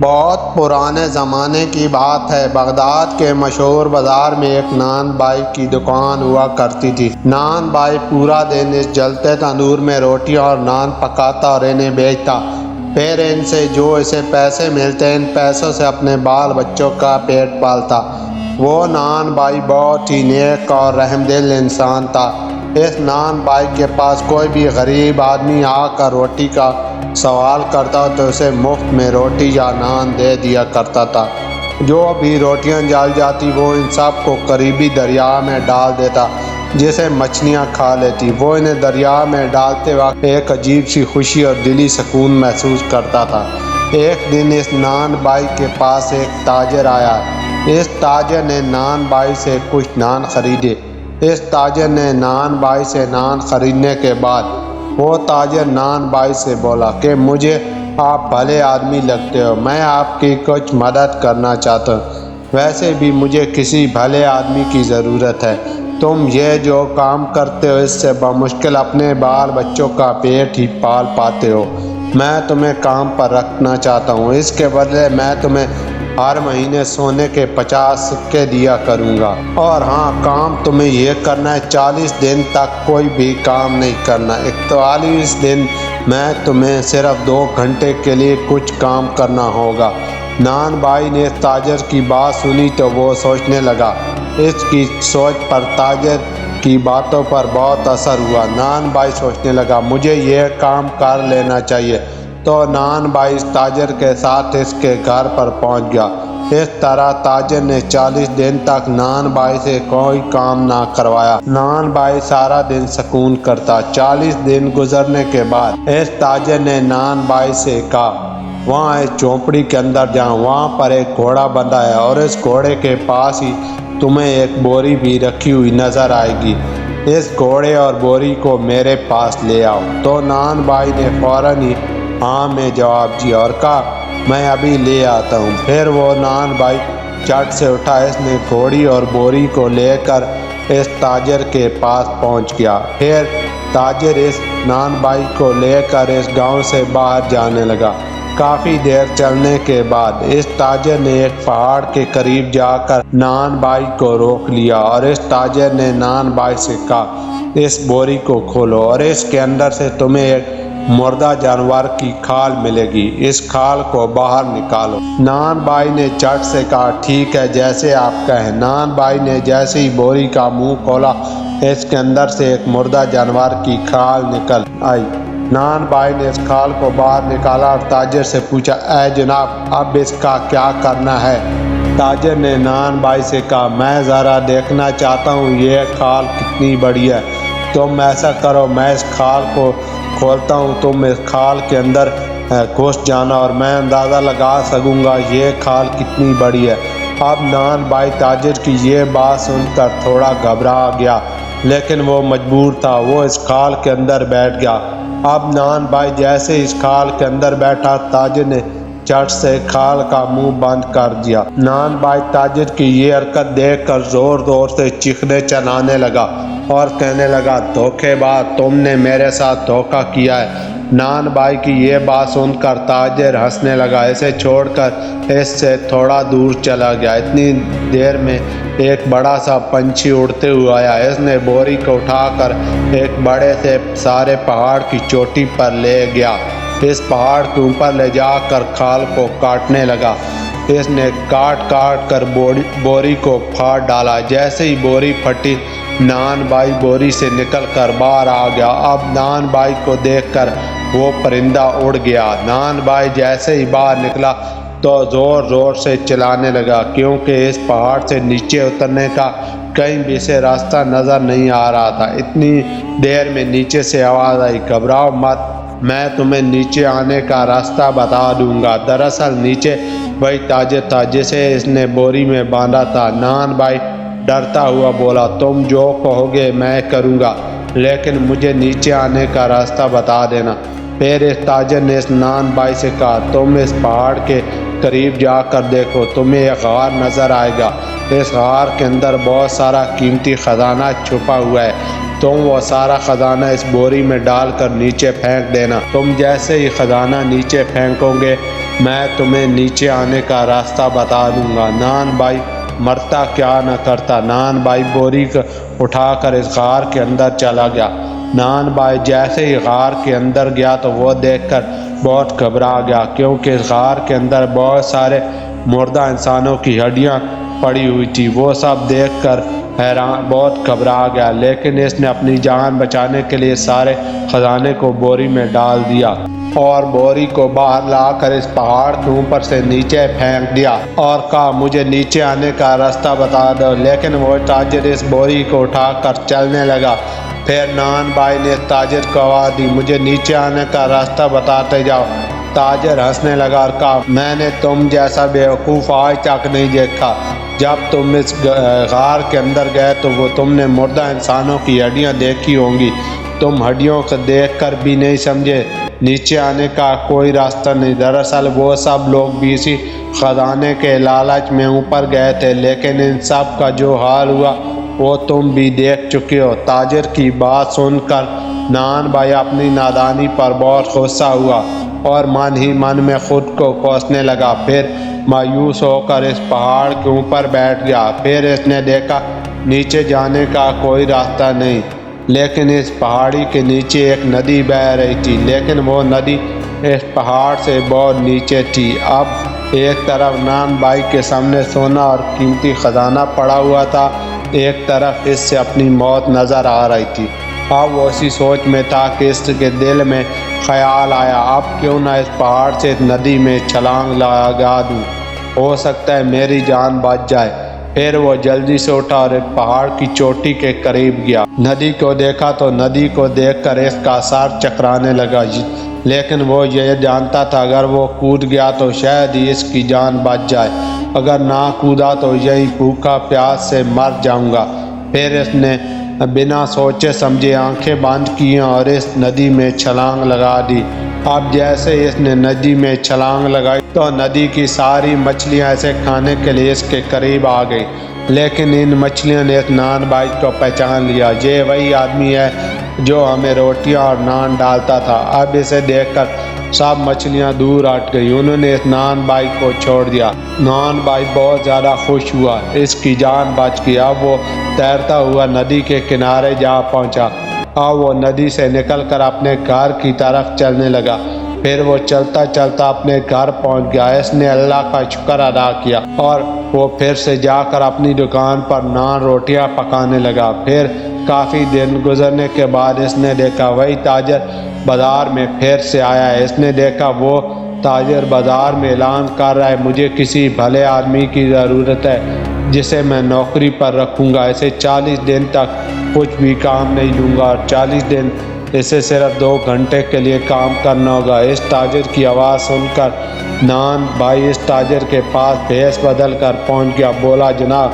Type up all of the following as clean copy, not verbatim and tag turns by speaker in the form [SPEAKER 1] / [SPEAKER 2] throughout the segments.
[SPEAKER 1] بہت پرانے زمانے کی بات ہے، بغداد کے مشہور بازار میں ایک نان بائی کی دکان ہوا کرتی تھی۔ نان بائی پورا دن اس جلتے تندور میں روٹیاں اور نان پکاتا اور انہیں بیچتا، پھر ان سے جو اسے پیسے ملتے ان پیسوں سے اپنے بال بچوں کا پیٹ پالتا۔ وہ نان بائی بہت ہی نیک اور رحم دل انسان تھا۔ اس نان بائی کے پاس کوئی بھی غریب آدمی آ کر روٹی کا سوال کرتا تو اسے مفت میں روٹی یا نان دے دیا کرتا تھا۔ جو بھی روٹیاں جل جاتی وہ ان سب کو قریبی دریا میں ڈال دیتا جسے مچھلیاں کھا لیتی۔ وہ انہیں دریا میں ڈالتے وقت ایک عجیب سی خوشی اور دلی سکون محسوس کرتا تھا۔ ایک دن اس نان بائی کے پاس ایک تاجر آیا۔ اس تاجر نے نان بائی سے کچھ نان خریدے۔ اس تاجر نے نان بائی سے نان خریدنے کے بعد وہ تاجر نان بائی سے بولا کہ مجھے آپ بھلے آدمی لگتے ہو، میں آپ کی کچھ مدد کرنا چاہتا ہوں۔ ویسے بھی مجھے کسی بھلے آدمی کی ضرورت ہے۔ تم یہ جو کام کرتے ہو اس سے بمشکل اپنے بال بچوں کا پیٹ ہی پال پاتے ہو۔ میں تمہیں کام پر رکھنا چاہتا ہوں، اس کے بدلے میں تمہیں ہر مہینے سونے کے 50 سکے دیا کروں گا، اور ہاں کام تمہیں یہ کرنا ہے 40 دن تک کوئی بھی کام نہیں کرنا۔ 41 دن میں تمہیں صرف 2 گھنٹے کے لیے کچھ کام کرنا ہوگا۔ نان بائی نے تاجر کی بات سنی تو وہ سوچنے لگا۔ اس کی سوچ پر تاجر کی باتوں پر بہت اثر ہوا۔ نان بائی سوچنے لگا مجھے یہ کام کر لینا چاہیے، تو نان بائی اس تاجر کے ساتھ اس کے گھر پر پہنچ گیا۔ اس طرح تاجر نے 40 دن تک نان بائی سے کوئی کام نہ کروایا۔ نان بائی سارا دن سکون کرتا۔ 40 دن گزرنے کے بعد اس تاجر نے نان بائی سے کہا وہاں اس جھونپڑی کے اندر جاؤ، وہاں پر ایک گھوڑا بندھا ہے اور اس گھوڑے کے پاس ہی تمہیں ایک بوری بھی رکھی ہوئی نظر آئے گی۔ اس گھوڑے اور بوری کو میرے پاس لے آؤ۔ تو نان بائی نے فوراً ہی ہاں میں جواب دیا اور کہا میں ابھی لے آتا ہوں۔ پھر وہ نان بائی جھٹ سے اٹھا، اس نے گھوڑی اور بوری کو لے کر اس تاجر کے پاس پہنچ گیا۔ پھر تاجر اس نان بائی کو لے کر اس گاؤں سے باہر جانے لگا۔ کافی دیر چلنے کے بعد اس تاجر نے ایک پہاڑ کے قریب جا کر نان بائی کو روک لیا، اور اس تاجر نے نان بائی سے کہا اس بوری کو کھولو اور اس کے اندر سے تمہیں ایک مردہ جانور کی کھال ملے گی، اس کھال کو باہر نکالو۔ نان بائی نے جھٹ سے کہا ٹھیک ہے جیسے آپ کہیں۔ نان بائی نے جیسے ہی بوری کا منہ کھولا اس کے اندر سے ایک مردہ جانور کی کھال نکل آئی۔ نان بائی نے اس کھال کو باہر نکالا اور تاجر سے پوچھا اے جناب اب اس کا کیا کرنا ہے؟ تاجر نے نان بائی سے کہا میں ذرا دیکھنا چاہتا ہوں یہ کھال کتنی بڑی ہے۔ تم ایسا کرو میں اس کھال کو کھولتا ہوں، تم اس کھال کے اندر گھس جانا اور میں اندازہ لگا سکوں گا یہ کھال کتنی بڑی ہے۔ اب نان بائی تاجر کی یہ بات سن کر تھوڑا گھبرا گیا، لیکن وہ مجبور تھا، وہ اس کھال کے اندر بیٹھ گیا۔ اب نان بائی جیسے اس کھال کے اندر بیٹھا تاجر نے جھٹ سے کھال کا منہ بند کر دیا۔ نان بائی تاجر کی یہ حرکت دیکھ کر زور زور سے چیخنے چلانے لگا اور کہنے لگا دھوکے باز، تم نے میرے ساتھ دھوکہ کیا ہے۔ نان بائی کی یہ بات سن کر تاجر ہنسنے لگا، اسے چھوڑ کر اس سے تھوڑا دور چلا گیا۔ اتنی دیر میں ایک بڑا سا پنچھی اڑتے ہوئے آیا۔ اس نے بوری کو اٹھا کر ایک بڑے سے سارے پہاڑ کی چوٹی پر لے گیا۔ اس پہاڑ کے اوپر لے جا کر کھال کو کاٹنے لگا۔ اس نے کاٹ کاٹ کر بوری کو پھاڑ ڈالا۔ جیسے ہی بوری پھٹی نان بائی بوری سے نکل کر باہر آ گیا۔ اب نان بائی کو دیکھ کر وہ پرندہ اڑ گیا۔ نان بائی جیسے ہی باہر نکلا تو زور زور سے چلانے لگا، کیونکہ اس پہاڑ سے نیچے اترنے کا کہیں بھی سے راستہ نظر نہیں آ رہا تھا۔ اتنی دیر میں نیچے سے آواز آئی گھبراؤ مت، میں تمہیں نیچے آنے کا راستہ بتا دوں گا۔ دراصل نیچے وہی تاجر تھا جسے اس نے بوری میں باندھا تھا۔ نان بائی ڈرتا ہوا بولا تم جو کہو گے میں کروں گا، لیکن مجھے نیچے آنے کا راستہ بتا دینا۔ پھر اس تاجر نے اس نان بائی سے کہا تم اس پہاڑ کے قریب جا کر دیکھو، تمہیں ایک غار نظر آئے گا۔ اس غار کے اندر بہت سارا قیمتی خزانہ چھپا ہوا ہے، تم وہ سارا خزانہ اس بوری میں ڈال کر نیچے پھینک دینا۔ تم جیسے ہی خزانہ نیچے پھینکو گے میں تمہیں نیچے آنے کا راستہ بتا دوں گا۔ نان بھائی مرتا کیا نہ کرتا۔ نان بھائی بوری اٹھا کر اس غار کے اندر چلا گیا۔ نان بھائی جیسے ہی غار کے اندر گیا تو وہ دیکھ کر بہت گھبرا گیا، کیونکہ اس غار کے اندر بہت سارے مردہ انسانوں کی ہڈیاں پڑی ہوئی تھی۔ وہ سب دیکھ کر حیران بہت گھبرا گیا، لیکن اس نے اپنی جان بچانے کے لیے سارے خزانے کو بوری میں ڈال دیا اور بوری کو باہر لا کر اس پہاڑ کے اوپر سے نیچے پھینک دیا اور کہا مجھے نیچے آنے کا راستہ بتا دو۔ لیکن وہ تاجر اس بوری کو اٹھا کر چلنے لگا۔ پھر نان بھائی نے تاجر کو آواز دی، مجھے نیچے آنے کا راستہ بتاتے جاؤ۔ تاجر ہنسنے لگا اور کہا میں نے تم جیسا بیوقوف آج تک نہیں دیکھا۔ جب تم اس غار کے اندر گئے تو وہ تم نے مردہ انسانوں کی ہڈیاں دیکھی ہوں گی، تم ہڈیوں کو دیکھ کر بھی نہیں سمجھے نیچے آنے کا کوئی راستہ نہیں۔ دراصل وہ سب لوگ بھی اسی خزانے کے لالچ میں اوپر گئے تھے، لیکن ان سب کا جو حال ہوا وہ تم بھی دیکھ چکے ہو۔ تاجر کی بات سن کر نان بھائی اپنی نادانی پر بہت غصہ ہوا اور من ہی من میں خود کو کوسنے لگا۔ پھر مایوس ہو کر اس پہاڑ کے اوپر بیٹھ گیا۔ پھر اس نے دیکھا نیچے جانے کا کوئی راستہ نہیں، لیکن اس پہاڑی کے نیچے ایک ندی بہہ رہی تھی، لیکن وہ ندی اس پہاڑ سے بہت نیچے تھی۔ اب ایک طرف نان بھائی کے سامنے سونا اور قیمتی خزانہ پڑا ہوا تھا، ایک طرف اس سے اپنی موت نظر آ رہی تھی۔ اب وہ اسی سوچ میں تھا کہ اس کے دل میں خیال آیا اب کیوں نہ اس پہاڑ سے اس ندی میں چھلانگ لگا دوں، ہو سکتا ہے میری جان بچ جائے۔ پھر وہ جلدی سے اٹھا اور ایک پہاڑ کی چوٹی کے قریب گیا۔ ندی کو دیکھا تو ندی کو دیکھ کر اس کا سر چکرانے لگا، لیکن وہ یہ جانتا تھا اگر وہ کود گیا تو شاید ہی اس کی جان بچ جائے، اگر نہ کودا تو یہی بھوکا پیاس سے مر جاؤں گا۔ پھر اس نے بنا سوچے سمجھے آنکھیں بند کی اور اس ندی میں چھلانگ لگا دی۔ اب جیسے اس نے ندی میں چھلانگ لگائی تو ندی کی ساری مچھلیاں اسے کھانے کے لیے اس کے قریب آ گئی، لیکن ان مچھلیوں نے اس نان بھائی کو پہچان لیا، یہ وہی آدمی ہے جو ہمیں روٹیاں اور نان ڈالتا تھا۔ اب اسے دیکھ کر سب مچھلیاں دور ہٹ گئی، انہوں نے اس نان بھائی کو چھوڑ دیا۔ نان بھائی بہت زیادہ خوش ہوا، اس کی جان بچ گئی۔ اب وہ تیرتا ہوا ندی کے کنارے جا پہنچا۔ اب وہ ندی سے نکل کر اپنے گھر کی طرف چلنے لگا۔ پھر وہ چلتا چلتا اپنے گھر پہنچ گیا۔ اس نے اللہ کا شکر ادا کیا اور وہ پھر سے جا کر اپنی دکان پر نان روٹیاں پکانے لگا۔ پھر کافی دن گزرنے کے بعد اس نے دیکھا وہی تاجر بازار میں پھر سے آیا ہے۔ اس نے دیکھا وہ تاجر بازار میں اعلان کر رہا ہے مجھے کسی بھلے آدمی کی ضرورت ہے جسے میں نوکری پر رکھوں گا، اسے 40 دن تک کچھ بھی کام نہیں دوں گا اور 40 دن اسے صرف 2 گھنٹے کے لیے کام کرنا ہوگا۔ اس تاجر کی آواز سن کر نان بھائی اس تاجر کے پاس بھیس بدل کر پہنچ گیا، بولا جناب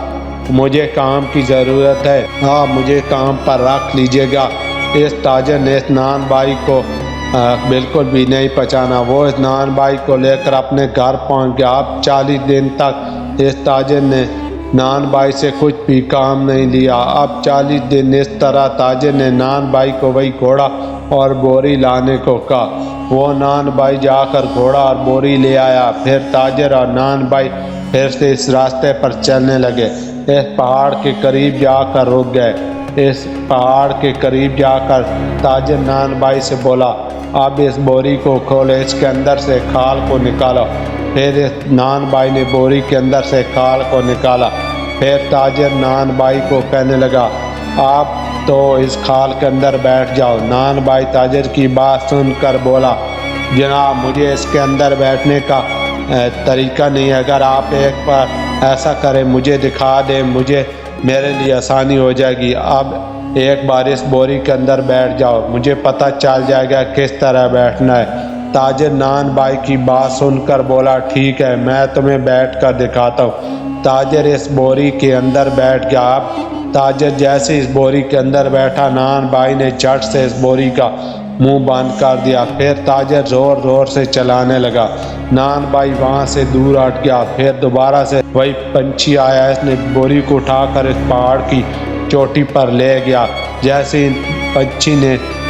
[SPEAKER 1] مجھے کام کی ضرورت ہے، آپ مجھے کام پر رکھ لیجیے گا۔ اس تاجر نے اس نان بھائی کو بالکل بھی نہیں پہچانا، وہ اس نان بھائی کو لے کر اپنے گھر پہنچ گیا۔ اب 40 دن تک اس تاجر نے نان بھائی سے کچھ بھی کام نہیں لیا۔ اب 40 دن اس طرح تاجر نے نان بھائی کو وہی گھوڑا اور بوری لانے کو کہا۔ وہ نان بھائی جا کر گھوڑا اور بوری لے آیا۔ پھر تاجر اور نان بھائی پھر سے اس راستے پر چلنے لگے، اس پہاڑ کے قریب جا کر رک گئے۔ اس پہاڑ کے قریب جا کر تاجر نان بھائی سے بولا اب اس بوری کو کھولو، اس کے اندر سے کھال کو نکالو۔ پھر اس نان بھائی نے بوری کے اندر سے کھال کو نکالا۔ پھر تاجر نان بھائی کو کہنے لگا آپ تو اس کھال کے اندر بیٹھ جاؤ۔ نان بھائی تاجر کی بات سن کر بولا جناب مجھے اس کے اندر بیٹھنے کا طریقہ نہیں ہے، اگر آپ ایک بار ایسا کریں مجھے دکھا دیں میرے لیے آسانی ہو جائے گی۔ اب ایک بار اس بوری کے اندر بیٹھ جاؤ، مجھے پتہ چل جائے گا کس طرح بیٹھنا ہے۔ تاجر نان بھائی کی بات سن کر بولا ٹھیک ہے میں تمہیں بیٹھ کر دکھاتا ہوں۔ تاجر اس بوری کے اندر بیٹھ گیا۔ اب تاجر جیسے اس بوری کے اندر بیٹھا نان بھائی نے جھٹ سے اس بوری کا منہ بند کر دیا۔ پھر تاجر زور زور سے چلانے لگا، نان بھائی وہاں سے دور ہٹ گیا۔ پھر دوبارہ سے وہی پنچھی آیا، اس نے بوری کو اٹھا کر اس پہاڑ کی چوٹی پر لے گیا۔ جیسے پنچھی نے